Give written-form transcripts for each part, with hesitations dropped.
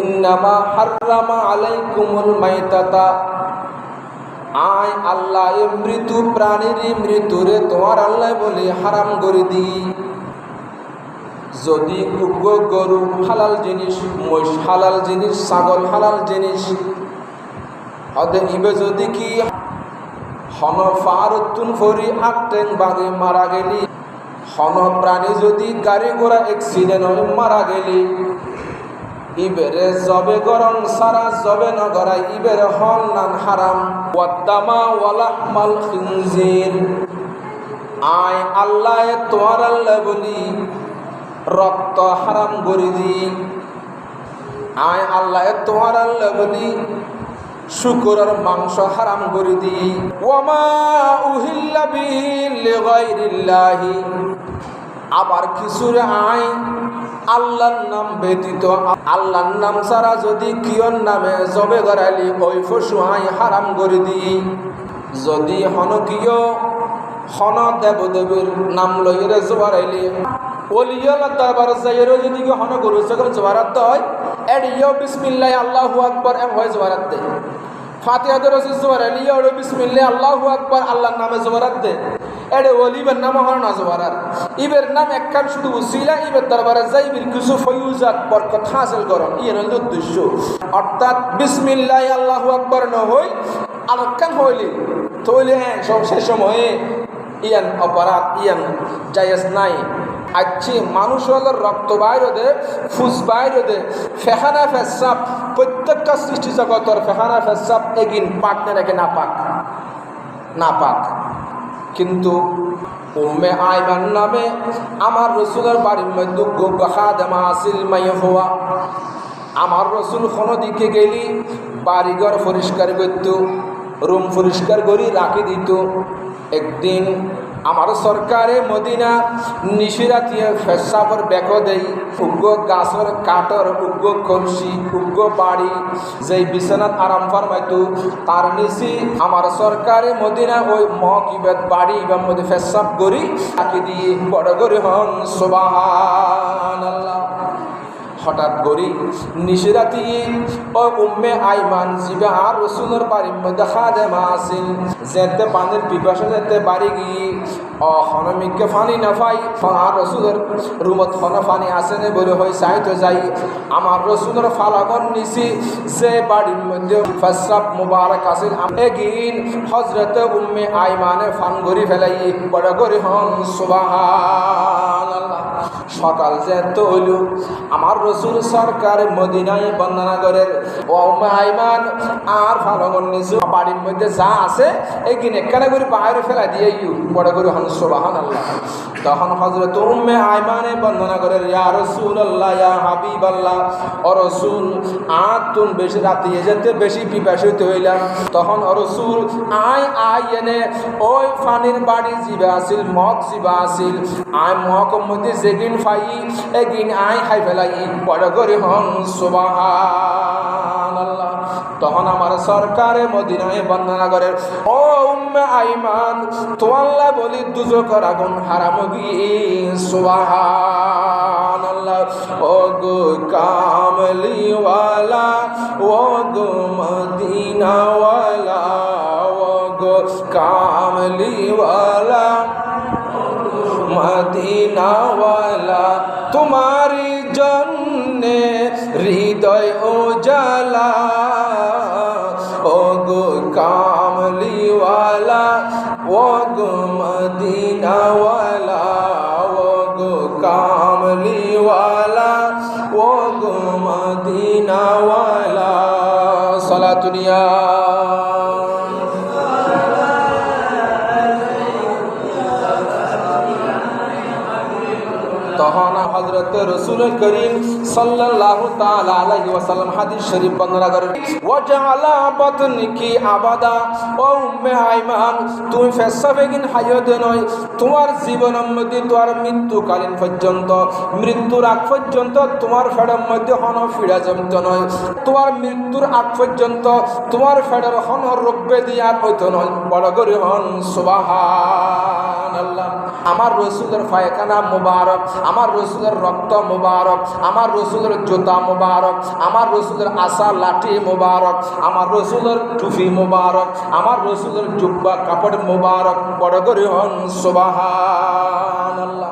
ইন্নামা হাররামা আলাইকুমুল মাইতাতা, আয় আল্লাহ মৃত্যু প্রাণীর মৃত্যুরে তোমার আল্লাহ বলে হারাম করে দি। যদি গরু হালাল জিনিস, মহিষ হালাল জিনিস, ছাগল হালাল জিনিস, ইবে যদি কি হন ফারতুন ফরি আটেন বাগে মারা গেলি, হন প্রাণী যদি গাড়ি ঘোড়া অ্যাক্সিডেন্ট হয়ে মারা গেলি, ইবেরে জবে গরম সারা জবে নগরাই ইবেরে হন নান হারাম। ওয়াদ্দামা ওয়ালাহমাল খিনজির, আয় আল্লাহ তোমার আল্লাহ বলি রক্ত হারাম করে দি। আয় আল্লাহ তোমার আল্লাহ বলি শুকরের মাংস হারাম করে দি। ওয়ামা উহিল্লা বিহি লিগাইরিল্লাহি, আবার কিছুরে আয় আল্লাহর নাম ব্যতীত, আল্লাহর নাম ছাড়া যদি কিয়র নামে জবে গড়াইলি ওই পশু আই হারাম করে দি। যদি হন কিয় হন দেবদেবীর নাম লইরে জোয়ারাইলি, ওলিয়াল্লাহ দরবার যাইরে যদি হন গরু ছাগল জোয়ারাত হয়, এডিও বিসমিল্লাহ আল্লাহু আকবার এম হয় জোয়ারাত দে। ফাতিহা দরজ জোয়ারাইলি ওরে বিসমিল্লাহ আল্লাহু আকবার আল্লাহর নামে জোয়ারাত দে। এডে ওলিবের নাম হন না জোয়ারার, ইবের নাম একখান শুধু উসিলা, ইবের দরবারে যাইবির কিছু ফয়ুজাত বরকত হাসিল করন, ইয়ের হল উদ্দেশ্য। অর্থাৎ বিসমিল্লাহ আল্লাহু আকবার ন হই আলকান হইলি তৈলে হ্যাঁ সব সে সময়ে ইয়ান অপরাধ ইয়ান জায়েজ নাই। আচ্ছি মানুষ হলো রক্ত বাইরে দে, ফুস বাইরে দে, ফেহানা ফেসাব, প্রত্যেকটা সৃষ্টি জগতর ফেহানা ফেসাব এগিন পাক না রেখে না পাক না পাক। কিন্তু উম্মে আইমান নামে আমার রসুলের বাড়ির মধ্যে খাদেমা আসিল মাই হওয়া, আমার রসুল কোনো দিকে গেলি বাড়িঘর পরিষ্কার করত, রুম পরিষ্কার করি রাখি দিত। একদিন আমার সরকারে মদিনা নিশিরাতিয়ে ফেসাবর বেক দেই, উগ্র গাছর কাঠর উগ্র কলসি উগ্র বাড়ি যেই বিছানাত আরাম ফরমাইতো তার নিচি আমার সরকারে মদিনা ওই মকিবেদ বাড়ি ইবার মধ্যে ফেসাব করি রাখি দিয়ে বড় করে হন সুবহানাল্লাহ। হঠাৎ করি নিশিরাতি ও উম্মে আইমান জিবে আর রসুলের বাড়ির মধ্যে খাদেমা আসিল, যেতে পানির পিপাসা যেতে বাড়ি গিয়ে হনমিককে ফানি না পাই, আর রসুলের রুমত হন ফানি আসেনে বলে হয়ে চাইতে যাই। আমার রসুলের ফালাগন নিছি যে বাড়ির মধ্যে ফেসাব মুবারক আসিল, এগিন হজরতে উম্মে আইমানে ফান গড়ি ফেলাই বড় করে হন সুবহানাল্লাহ। সকাল যেতে হইল আমার রসুল সরকার মদিনায় বন্দনা করেন, ও উম্মে আইমান আর ফালাগন নিছি বাড়ির মধ্যে যা আছে এগিন এখানে করে বাইরে ফেলা দিয়ে বড় করে হন সুবহানাল্লাহ। তখন হযরত উম্মে আইমানে বন্দনা করেন, ইয়া রাসূলুল্লাহ ইয়া হাবিবাল্লাহ, ও রাসূল আজ তুম বেশি রাতে যেতে বেশি পিপাসিত হইলাম। তখন ও রাসূল আই এনে ওই ফানির বাড়ি জিবা আসিল মগ জিবা আসিল, আই মগ মধ্যে যেগিন ফাই এগিন আই খাই ফেলাই বড় করে হন সুবহানাল্লাহ। তখন আমার সরকারে মদিনায় বন্দনা করেন, ও উম্মে আইমান তোয়াল্লাহ বলি দুজকের আগুন হারাম গিয়ে সুবহানাল্লাহ। ও গো কামলিওয়ালা, ও গো মদিনাওয়ালা, ও গো কামলিওয়ালা মদিনাওয়ালা, তোমারি জন্যে হৃদয় উজালা, ও গো কামলিওয়ালা, ও গো মদিনাওয়ালা, ও গো কামলিওয়ালা, ও গো মদিনাওয়ালা। সালাতুনিয়া তখন হযরত রাসূল করিম সাল্লাল্লাহু তাআলা আলাইহি ওয়াসাল্লাম হাদিস শরীফ বর্ণনা করেন, ওয়াজআলা বাতনিকি আবাদা, ও উম্মে আইমান তুমি ফেসাবেগিন হায়াত নয়, তোমার জীবনের মধ্যে তোমার মৃত্যুকালীন পর্যন্ত মৃত্যুর আগ পর্যন্ত তোমার ফেডের মধ্যে হন ফিরা জমত নয়, তোমার মৃত্যুর আগ পর্যন্ত তোমার ফেডের হন রোগ ব্যাধি আর হইত নয় বড় করে হন সুবহানাল্লাহ। আমার রসুলের পায়খানা মুবারক, আমার রসুলের রক্ত মুবারক, আমার রসুলের জুতা মুবারক, আমার রসুলের আসা লাঠি মুবারক, আমার রসুলের টুপি মুবারক, আমার রসুলের জুব্বা কাপড় মুবারক। বড় করে হন সুবহানাল্লাহ।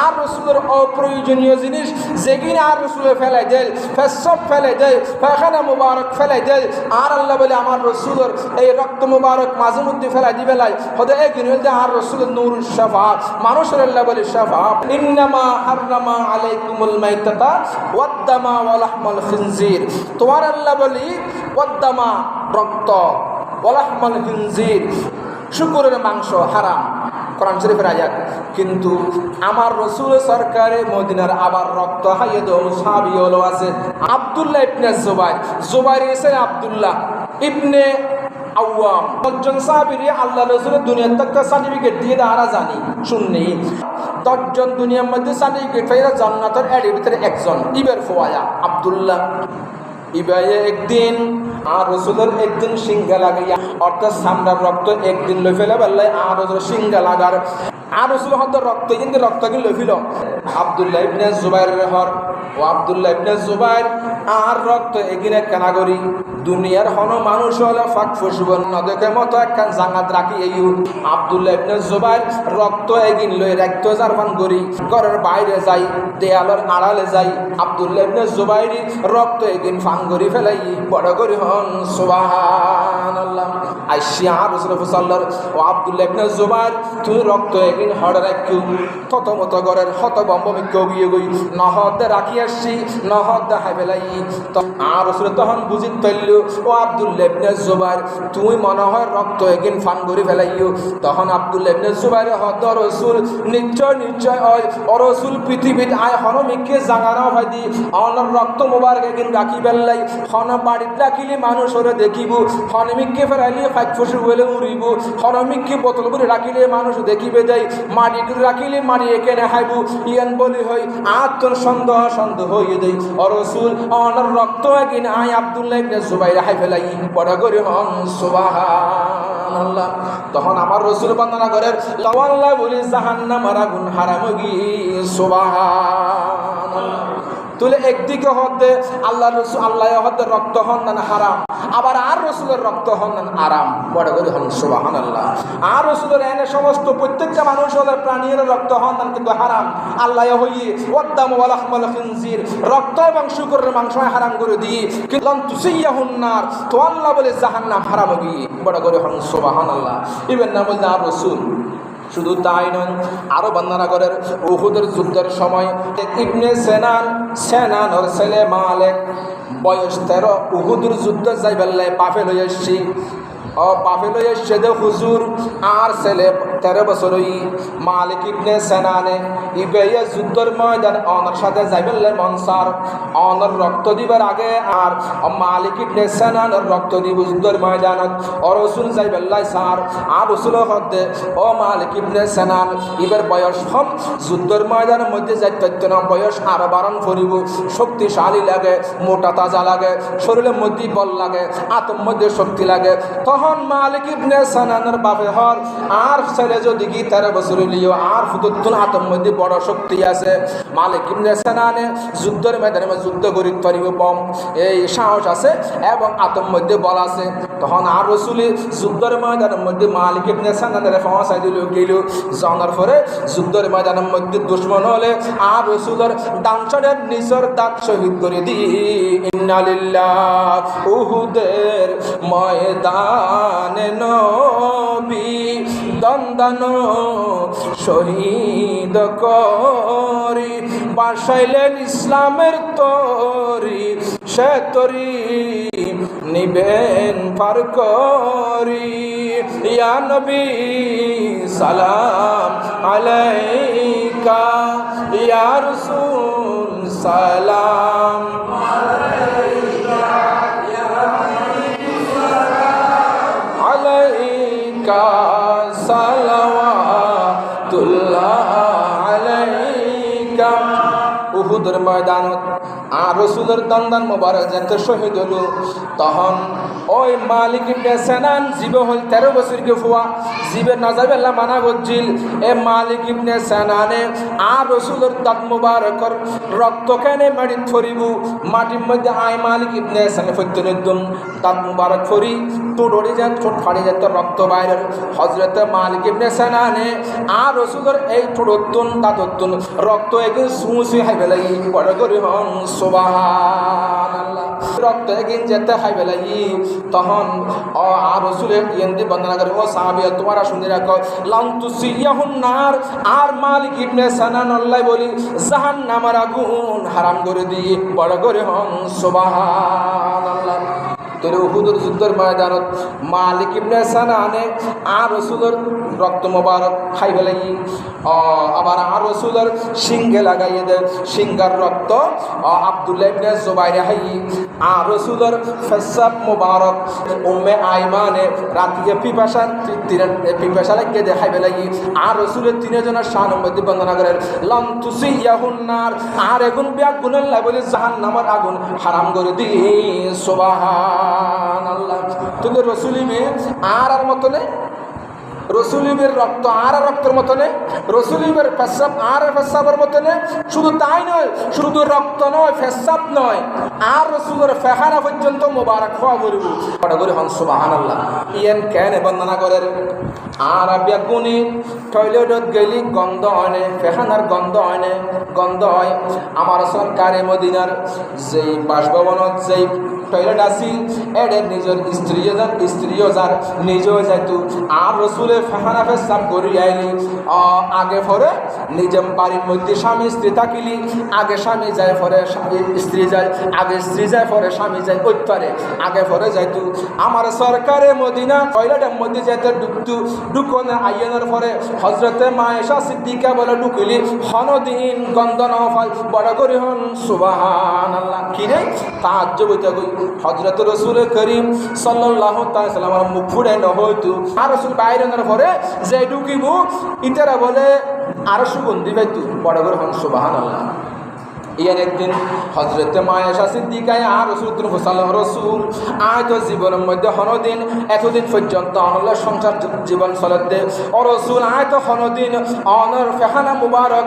আর রসুলের অপ্রয়োজনীয় জিনিস যেগুলো আর রসুলে ফেলাই দেয়, পেশাব ফেলাই দেয়, পায়খানা মুবারক ফেলাই দেয়, আর আল্লাহ বলে আমার রসুলের এই রক্ত মুবারক মাঝে মধ্যে ফেলাই দিবে লাই হতে এগিয়ে হইতে আর রসুলের নূরুল শাফাআত মানুষের আল্লাহ বলে শাফাআত। ইন্নামা হাররামা আলাইকুমুল মাইতাতা ওয়াদ-দামা ওয়া লাহমাল খিনজির। তোমার আল্লাহ বলি ওয়াদ-দামা রক্ত, ওয়া লাহমাল খিনজির শুকরের মাংস হারাম, কোরআন শরীফের আয়াত। কিন্তু আমার রসুল সরকারে মদিনার আবার রক্ত হাইয়ে দেওয়া সাহাবী হলো আছে আব্দুল্লাহ ইবনে জুবাইর। জুবাইর এসে আব্দুল্লাহ ইবনে আওয়াম, একজন সাহাবীরে আল্লাহ রসুলের দুনিয়ার থেকে সার্টিফিকেট দিয়ে দেওয়া জানি শুননি। 10 জন দুনিয়ার মধ্যে সার্টিফিকেট পাইয়া জান্নাতের এর ভিতরে একজন ইবের ফোয়ায়া আব্দুল্লাহ। ইবাইয়ে একদিন আর রসুলের একদিন সিঙ্গা লাগাইয়া অর্থাৎ সামরার রক্ত একদিন লই ফেলে বেলায় আর রসুল সিঙ্গা লাগার আর রসুল হয়তো রক্ত কিন্তু রক্ত কিন্তু লই ফেল আব্দুল্লাহ ইবনে জুবাইরের হর। ও আব্দুল্লাহ ইবনে জুবাইর আর রক্ত এগিনে কেনা করি দুনিয়ার হন মানুষ হলে ফাঁক ফসব নদকের মতো একখান জাঙাত রাখি এই আব্দুল্লাহ ইবনে জুবাইর রক্ত এগিন লই রাখতে জারবান করি ঘরের বাইরে যাই দেয়ালের আড়ালে যাই আব্দুল্লাহ ইবনে জুবাইর রক্ত এগিন ফান করি ফেলাই বড় করি হন সুবহানাল্লাহ। আইসি আর রাসূল সাল্লাল্লাহু ও আব্দুল্লাহ ইবনে জুবাইর তুই রক্ত এগিন হড় রাখু তত মতো ঘরের হত বম্বমিক গিয়ে গই নহদে রাখি আসছি নহদে হাই ফেলাই। তো আর রাসূল তখন বুঝিত পাইল ও আব্দুল্লাহ ইবনে জুবাইর তুই মনে হয় রক্ত এগিন ফান করি ফেলাইও। তখন আব্দুল্লাহ ইবনে জুবাইর হদ রাসূল নিশ্চয় নিশ্চয় ও রাসূল পৃথিবীত আয় হনমিকে জাগানো হয় দি অনর রক্ত মোবারক এগিন রাখি বেলাই হন বাড়িত রাখিলে মানুষ ওরে দেখিব হনমিকে ফেরাইলে ফাইক ফসু বলে উড়িব হনমিকে বোতল করে রাখিলে মানুষ দেখিবে যাই মাটি রাখিলে মাটি এখানে হাইব ইয়ান বলি হই আত্মর সন্দেহ সন্দেহ হয়ে দেয় ও রাসূল অনর রক্ত এগিন আয় আব্দুল্লাহ ইবনে জুবাইর হাই ফেলাই বড় করে হন সুবহানাল্লাহ। তখন আমার রসুল বন্দনা করেন লাওয়াল্লাহ বলি জাহান্নামের আগুন হারাম গি সুবহানাল্লাহ। তুলে একদিকে হতে আল্লাহ রসুল আল্লাহ হতে রক্ত হন হারাম আবার আর রসুলের রক্ত হন আরাম বড় করে হন সুবহানাল্লাহ। আর রসুলের এনে সমস্ত প্রত্যেকটা মানুষ হলের প্রাণীর রক্ত হন কিন্তু হারাম আল্লাহ হইয়ে ওয়াদ-দাম ওয়া লাহমাল খিনজির রক্ত এবং শুকরের মাংস হারাম করে দিয়ে কিন্তু তুসিয়াহুন নার তো আল্লাহ বলে জাহান্নাম হারাম গিয়ে বড় করে হন সুবহানাল্লাহ। ইবেন না বলতে আর রসুল শুধু তাই নয় আরো বর্ণনা করেন উহুদের যুদ্ধের সময় ইবনে সেনানের ছেলে মালিক বয়স 13 উহুদের যুদ্ধ যাই বেলায় বাফে লই আসছি ও বাফে লই আসছে দে হুজুর আর ছেলে 13 বছরই মালিক ইবনে সেনানে ইবেয়া যুদ্ধের ময়দান অনর সাথে যাইবেলে মনসার অনর রক্ত দিবার আগে আর মালিক ইবনে সেনানের রক্ত দিব যুদ্ধের ময়দানত ও রাসূল যাইবেলাই সার আর রাসূল হদে ও মালিক ইবনে সেনান ইবের বয়স কম যুদ্ধের ময়দানের মধ্যে যাইতে না বয়স আরো বাড়ন করিব শক্তিশালী লাগে মোটা তাজা লাগে শরীরের মধ্যে বল লাগে আত্মার মধ্যে শক্তি লাগে তখন মালিক ইবনে সেনানের বাপে হর আর ছেলে যদি কি 13 বছর লিও আর ফুতুতুল আত্মার মধ্যে বড় শক্তি আছে মালিক ইবনে সেনানে যুদ্ধের ময়দানে যুদ্ধ করি পারিব বম এই সাহস আছে এবং আত্মার মধ্যে বল আছে। তখন আর রাসূল যুদ্ধের ময়দানের মধ্যে মালিক ইবনে সেনানের ফাঁসাই দিল গেল জানার পরে যুদ্ধের ময়দানের মধ্যে দুশমন হলে আর রাসূলের ডানচড়ের নিচের দাঁত শহীদ করে দি ইন্না লিল্লাহ উহুদের ময়দানে নবী দন্দান শহীদ করি বাসাইলেন ইসলামের তরি সে তরি নিবেন পার করি ইয়া নবী সালাম আলাইকা ইয়া রাসূল সালাম আলাইকা সালাওয়াতুল্লাহ আলাইকা। উহুদের ময়দানত আর রসুলের দন্দান মোবারক যাতে শহীদ হলো তখন ওই মালিক ইবনে সিনান জীব হল 13 বছর কে ফুয়া জীবে না যাবে আল্লাহ মানা করছিল এ মালিক ইবনে সিনানে আর রসুলের দাঁত মোবারকর রক্ত কেনে মাটি ফরিব মাটির মধ্যে আয় মালিক ইবনে সিনান ফত্যনদম দাঁত মোবারক ফরি তোড়ি যায় ছোট ফাড়ি যায় তো রক্ত বাইরের হযরত মালিক ইবনে সিনানে আর রসুলের এই ঠোঁটতুন দাঁততুন রক্ত একদিন সুসি হাইবে লাগি বড় করে হন সুবহানাল্লাহ রক্ত একদিন যেতে হাইবে লাগি তখন আর রসুলের ইয়েন্দি বন্দনা করে ও সাহাবী তোমরা শুনে রাখো লান তুসিয়াহুন নার আর মালিক ইবনে সিনান আল্লাহ বলি জাহান্নামের আগুন হারাম করে দিয়ে বড় করে হন সুবহানাল্লাহ তোর উহুদের যুদ্ধের ময়দানত মালিক ইবনে সিনানে আর রসুলের রক্ত মোবারক খাইবে লাগি আবার আর রসুলের সিংহে লাগাইয়ে দেয় সিংহার রক্ত আব্দুল্লাহ ইবনে জুবাইর হাই আর রসুলের ফেসাব মোবারক উম্মে আইমানে রাতিকে পিপাসা লাগিয়ে দেয় খাইবে লাগি আর রসুলের 3 জনের শানের মধ্যে বর্ণনা করেন লাম তুসিয়াহুন নার আর এগুন বিয়াক গুনাহ লাই বলে জাহান্নামের আগুন হারাম করে দি সুবহানাল্লাহ তুমি রসুলিবে আর মতনে রসুলিবের রক্ত আর রক্তের মতনে রসুলিবের পেশাব আর পেশাবের মতনে শুধু তাই নয় শুধু রক্ত নয় পেশাব নয় আর রসুলের ফেহানা পর্যন্ত মোবারক হওয়া বলব বড় করে হন সুবহানাল্লাহ ইয়েন কেন বর্ণনা করেন আর বেগুনি টয়লেটত গেলি গন্ধ হয় ফেহানার গন্ধ হয় আমার সরকারে মদিনার যেই বাসভবনত যেই টয়লেট আসিল এদের নিজের স্ত্রীও যার নিজেও যাইতো আর রসুলের ফেহানা পেশাব করি আইলি আগে পরে নিজের বাড়ির মধ্যে স্বামী স্ত্রী থাকিলি আগে স্বামী যায় পরে স্ত্রী যায় আগে স্ত্রী যায় পরে স্বামী যায় ওইপারে আগে পরে যাইতো আমার সরকারে মদিনা টয়লেটের মধ্যে যাইতে ঢুকনে আইনের পরে হজরতে মায়েশা সিদ্দিকা বলে ঢুকিলি হনদিন গন্ধ নফাল বড় করি হন সুবহানাল্লাহ কিরে তাজ্জব হইতে গই হযরত রাসূল করিম সাল্লাল্লাহু তাআলা সাল্লামের মুখ ফুড়ে ন হইতো আর রাসূল বাইরের পরে যে ঢুকিব ইতারা বলে আর সুগন্ধি পাইতো বড় করে হন সুবহানাল্লাহ ইয়ার একদিন হযরতে মায়েশা সিদ্দিকা আর রাসূল সাল্লাল্লাহু রাসূল আয়তো জীবনের মধ্যে হনদিন এতদিন পর্যন্ত অনলার সংসার জীবন চলতে ও রাসূল আয়তো হনদিন অনর ফেহানা মুবারক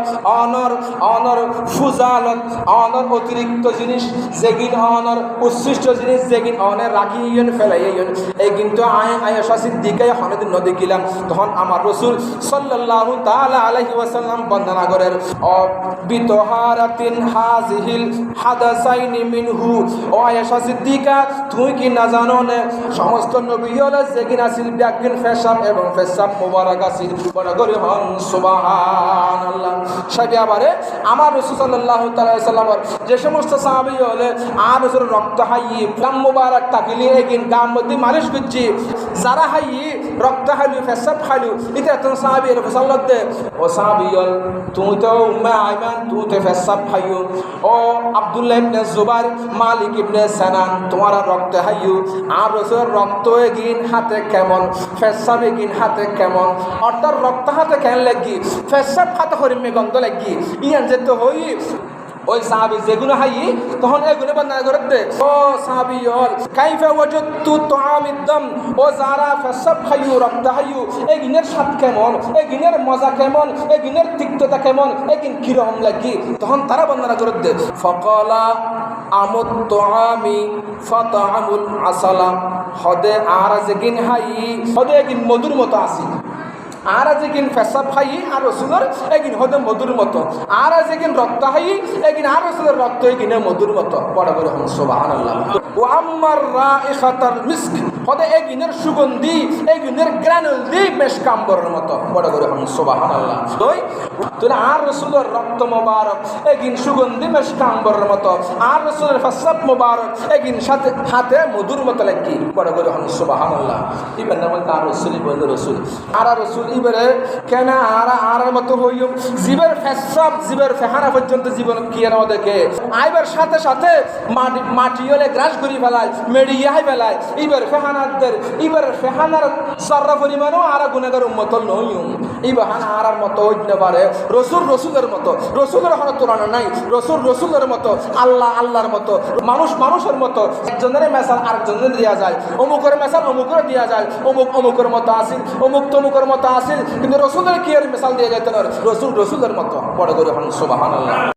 অনর ফুজালত অনর অতিরিক্ত জিনিস যেগিন অনর উচ্ছিষ্ট জিনিস যেগিন অনের রাখিয়েন ফেলাইয়েন এই কিন্তু আয়েশা সিদ্দিকা হনদিন নদী গেলাম তখন আমার রাসূল সাল্লাল্লাহু তাআলা আলাইহি ওয়াসাল্লাম বর্ণনা করেন বিতহারাতিন হাযিহিল হাদাসাইনি মিনহু ও আয়েশা সিদ্দিকা তুই কি না জানো না সমস্ত নবীরা যেগিন আসিল ব্যাগিন পেশাব এবং পেশাব মোবারক আসিল বড় করে হন সুবহানাল্লাহ সাহাবারে আমার রাসূল সাল্লাল্লাহু তাআলা সাল্লামের যে সমস্ত সাহাবী হলে আর রাসূল রক্ত হাইয়ে গাম মোবারক তাকিলি এগিন গাম মধ্যে মালিশ করছি যারা হাইয়ে রক্ত হাইলু পেশাব খাইলু এটা তো সাহাবী রাসূলুল্লাহ দে ও সাহাবী হল তুই তো উম্মে আইমান তুই তো পেশাব খাইও ও আব্দুল্লাহ ইবনে জুবাইর মালিক ইবনে সিনান তোমারা রক্ত হাইও আর রাসূলের রক্ত এগিন হাতে কেমন পেশাব এগিন হাতে কেমন অর্থাৎ রক্ত হাতে কেন লাগি পেশাব হাতে হরিমে গন্ধ লাগি ইয়ান যেতে হই ওই সাহাবী যেগুলো হাই তখন এগুলো বর্ণনা করে দে ও সাহাবী হল কাইফা ওয়াজাদতু তুআমিদ্দাম ও যারা পেশাব খাইও রক্ত হাইও এই গিনের স্বাদ কেমন এই গিনের মজা কেমন এই গিনের তিক্ততা কেমন এই গিন কিরকম লাগি তখন তারা বর্ণনা করে দে ফাকালা আমুত তুআমি ফাতাআমুল আসালা হদে আর যেগিন হাই হদে গিন মধুর মতো আসি আর যেগিন পেশাব খাই আর রসুলের এগিন হদে মধুর মতো আর যেগিন রক্ত খাই এগিন আর রসুলের রক্ত এগিনে মধুর মতো বড় করে হন সুবহানাল্লাহ ও আম্মার রাইহাতাল মিস্ক হদে এগিনের সুগন্ধি এগিনের গ্রানুল দি মেশকাম্বরের মতো বড় করে হন সুবহানাল্লাহ তুই আর রসুলের রক্ত মোবারক এগিন সুগন্ধি মেশকাম্বরের মতো আর রসুলের পেশাব মোবারক এগিন সাথে হাতে মধুর মতো লাগি বড় করে হন সুবহানাল্লাহ ইবেন নাম আর রসুলি বলে রসুল আর রসুল ইবারে কেন আর মতো হইম জীবের ফেসাব জীবের ফেহানা পর্যন্ত জীবন কি আর দেখে আইবার সাথে সাথে মাটি হলে গ্রাস করি ফেলায় মেডিয়াই ফেলায় ইবার ফেহানার সারা পরিমাণও আর গুণাগার উম্মত নইম এই বাহানা আর মতো হইতে পারে রসুলের মতো রসুলের হন তুলনা নাই রসুলের মতো আল্লাহর মতো মানুষের মতো একজনের মেসাল আরেকজনের দেওয়া যায় অমুকের মেসাল অমুকের দেওয়া যায় অমুকের মতো আসিল অমুক তমুকের মতো আসিল কিন্তু রসুলের কি আর মেসাল দিয়ে যেতে না রসুলের মতো বড় করে হন সুবহানাল্লাহ।